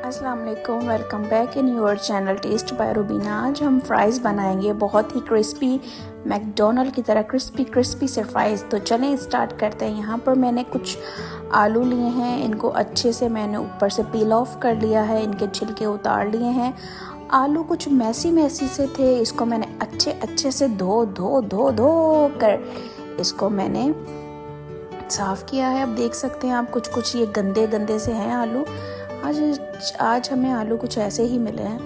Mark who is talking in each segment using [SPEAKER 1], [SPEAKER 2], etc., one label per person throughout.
[SPEAKER 1] अस्सलाम वालेकुम, welcome back in your channel taste by Rubina. आज हम फ्राइज़ बनाएंगे, बहुत ही क्रिस्पी, मैकडोनल्ड की तरह क्रिस्पी से फ्राइज़। तो चलें स्टार्ट करते हैं। यहाँ पर मैंने कुछ आलू लिए हैं, इनको अच्छे से मैंने ऊपर से पील ऑफ कर लिया है, इनके छिलके उतार लिए हैं। आलू कुछ मैसी से थे, इसको मैंने अच्छे से धो कर इसको मैंने साफ़ किया है। अब देख सकते हैं आप कुछ ये गंदे से हैं आलू। आज हमें आलू कुछ ऐसे ही मिले हैं,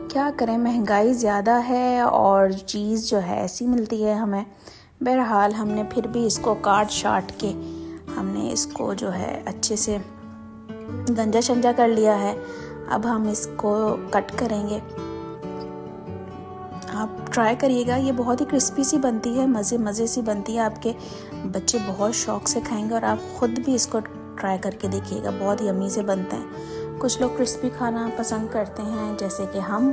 [SPEAKER 1] क्या करें, महंगाई ज़्यादा है और चीज़ जो है ऐसी मिलती है हमें। बहरहाल हमने फिर भी इसको काट शाट के हमने इसको जो है अच्छे से गंजा शंजा कर लिया है। अब हम इसको कट करेंगे। आप ट्राई करिएगा, ये बहुत ही क्रिस्पी सी बनती है, मज़े सी बनती है। आपके बच्चे बहुत शौक़ से खाएंगे और आप ख़ुद भी इसको ट्राई करके देखिएगा, बहुत यम्मी से बनते हैं। कुछ लोग क्रिस्पी खाना पसंद करते हैं जैसे कि हम,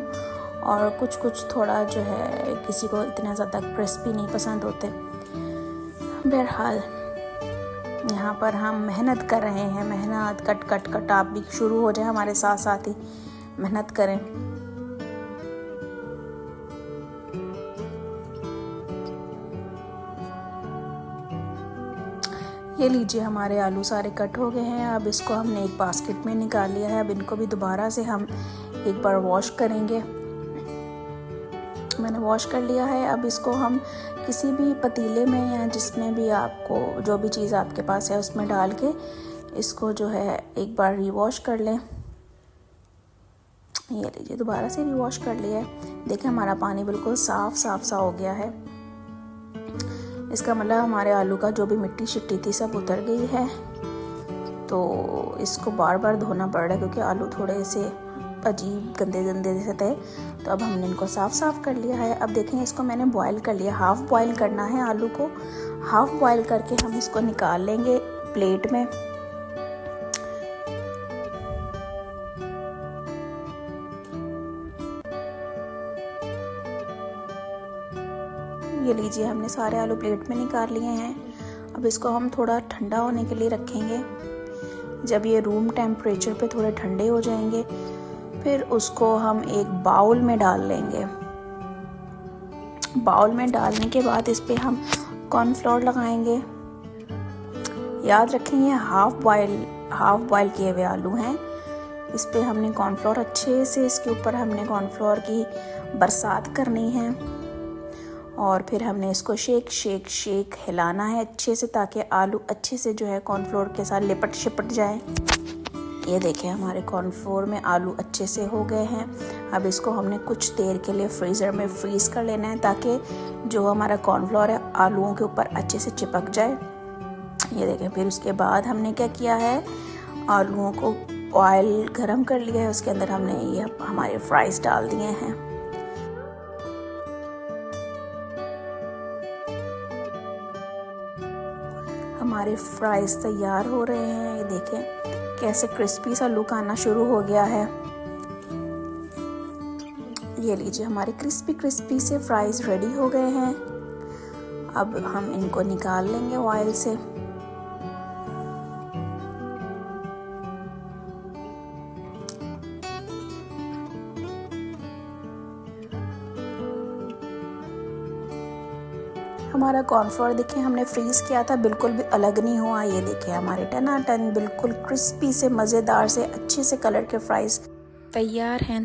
[SPEAKER 1] और कुछ थोड़ा जो है किसी को इतना ज़्यादा क्रिस्पी नहीं पसंद होते। बहरहाल यहाँ पर हम मेहनत कर रहे हैं, मेहनत कट। आप भी शुरू हो जाए हमारे साथ ही मेहनत करें। ये लीजिए, हमारे आलू सारे कट हो गए हैं। अब इसको हमने एक बास्केट में निकाल लिया है। अब इनको भी दोबारा से हम एक बार वॉश करेंगे। मैंने वॉश कर लिया है। अब इसको हम किसी भी पतीले में या जिसमें भी आपको जो भी चीज़ आपके पास है उसमें डाल के इसको जो है एक बार रिवॉश कर लें। ये लीजिए, दोबारा से रिवॉश कर लिया है। देखिए हमारा पानी बिल्कुल साफ सा हो गया है। इसका मतलब हमारे आलू का जो भी मिट्टी शिट्टी थी सब उतर गई है। तो इसको बार धोना पड़ रहा है क्योंकि आलू थोड़े से अजीब गंदे से थे। तो अब हमने इनको साफ कर लिया है। अब देखें, इसको मैंने बॉईल कर लिया। हाफ़ बॉईल करना है आलू को। हाफ़ बॉईल करके हम इसको निकाल लेंगे प्लेट में। ये लीजिए, हमने सारे आलू प्लेट में निकाल लिए हैं। अब इसको हम थोड़ा ठंडा होने के लिए रखेंगे। जब ये रूम टेम्परेचर पे थोड़े ठंडे हो जाएंगे फिर उसको हम एक बाउल में डाल लेंगे। बाउल में डालने के बाद इस पे हम कॉर्नफ्लोर लगाएंगे। याद रखें ये हाफ बॉयल किए हुए आलू हैं। इस पे हमने कॉर्नफ्लोर अच्छे से, इसके ऊपर हमने कॉर्नफ्लोर की बरसात करनी है और फिर हमने इसको शेक हिलाना है अच्छे से, ताकि आलू अच्छे से जो है कॉर्नफ्लोर के साथ लिपट शिपट जाए। ये देखें, हमारे कॉर्नफ्लोर में आलू अच्छे से हो गए हैं। अब इसको हमने कुछ देर के लिए फ्रीज़र में फ्रीज़ कर लेना है ताकि जो हमारा कॉर्नफ्लोर है आलूओं के ऊपर अच्छे से चिपक जाए। ये देखें, फिर उसके बाद हमने क्या किया है, आलूओं को ऑयल गरम कर लिया है, उसके अंदर हमने ये हमारे फ्राइज़ डाल दिए हैं। हमारे फ्राइज़ तैयार हो रहे हैं। ये देखें कैसे क्रिस्पी सा लुक आना शुरू हो गया है। ये लीजिए, हमारे क्रिस्पी से फ्राइज़ रेडी हो गए हैं। अब हम इनको निकाल लेंगे ऑयल से। हमारा कॉर्नफ्लोर देखिए हमने फ्रीज़ किया था, बिल्कुल भी अलग नहीं हुआ। ये देखिए हमारे टनाटन बिल्कुल क्रिस्पी से, मज़ेदार से, अच्छे से कलर के फ्राइज़ तैयार हैं।